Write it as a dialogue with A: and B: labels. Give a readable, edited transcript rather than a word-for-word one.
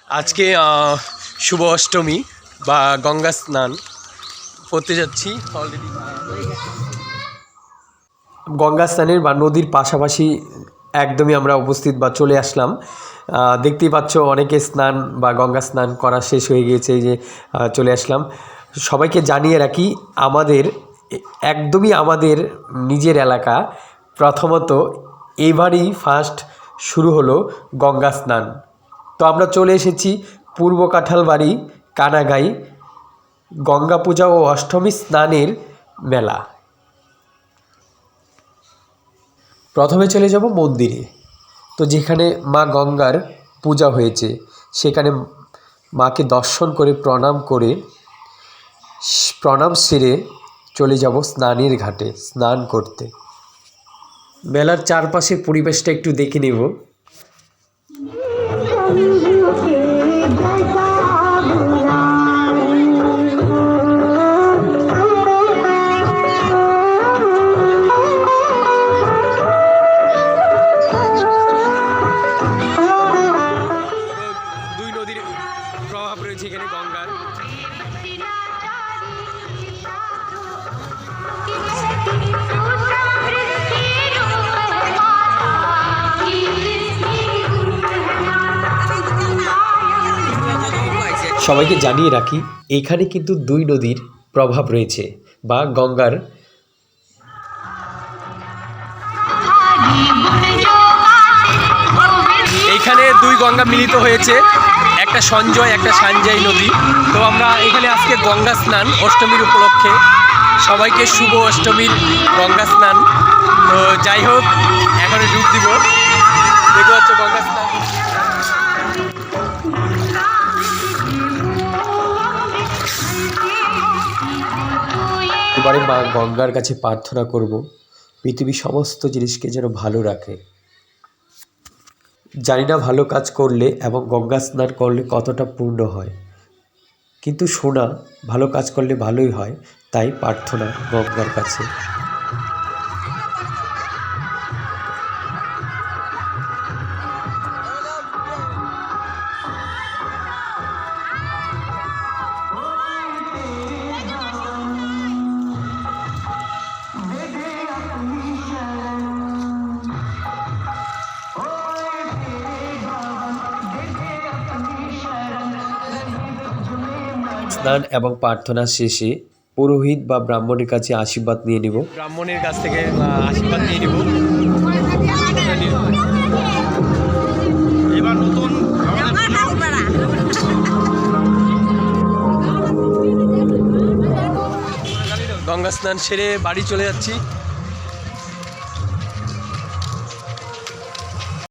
A: আজকে শুভ অষ্টমী বা গঙ্গা স্নান করতে যাচ্ছি। অলরেডি গঙ্গা স্নানের বা নদীর পাশাপাশি একদমই আমরা উপস্থিত বা চলে আসলাম। দেখতেই পাচ্ছ অনেকে স্নান বা গঙ্গা স্নান করা শেষ হয়ে গিয়েছে, এই যে চলে আসলাম। সবাইকে জানিয়ে রাখি, একদমই আমাদের নিজের এলাকা, প্রথমত এবারই ফার্স্ট শুরু হলো গঙ্গা স্নান। তো আমরা চলে এসেছি পূর্ব কাঁঠালবাড়ি কানাগাই গঙ্গা পূজা ও অষ্টমী স্নানের মেলা। প্রথমে চলে যাব মন্দিরে। তো যেখানে মা গঙ্গার পূজা হয়েছে সেখানে মাকে দর্শন করে প্রণাম সেরে চলে যাব স্নানের ঘাটে স্নান করতে। মেলার চারপাশের পরিবেশটা একটু দেখে নেব। দুই নদীর প্রভাব রয়েছে এখানে গঙ্গার। সবাইকে জানিয়ে রাখি, এখানে কিন্তু দুই নদীর প্রভাব রয়েছে বা গঙ্গার। এইখানে দুই গঙ্গা মিলিত হয়েছে, একটা সঞ্জয় একটা সাঞ্জাই নদী। তো আমরা এখানে আজকে গঙ্গা স্নান অষ্টমীর উপলক্ষে সবাইকে শুভ অষ্টমীর গঙ্গা স্নান। তো যাই হোক, এখনো ডুব দিব, দেখতে পাচ্ছ গঙ্গা স্নান। এবারে মা গঙ্গার কাছে প্রার্থনা করব পৃথিবীর সমস্ত জিনিসকে যেন ভালো রাখে। জানি না ভালো কাজ করলে এবং গঙ্গা স্নান করলে কতটা পূর্ণ হয়, কিন্তু শোনা ভালো কাজ করলে ভালোই হয়, তাই প্রার্থনা গঙ্গার কাছে। স্নান এবং প্রার্থনা শেষে পুরোহিত বা ব্রাহ্মণের কাছে আশীর্বাদ নিয়ে নিব। ব্রাহ্মণের কাছ থেকে আশীর্বাদ নিয়ে নিব। এবার নতুন গঙ্গা স্নান সেরে বাড়ি চলে যাচ্ছি।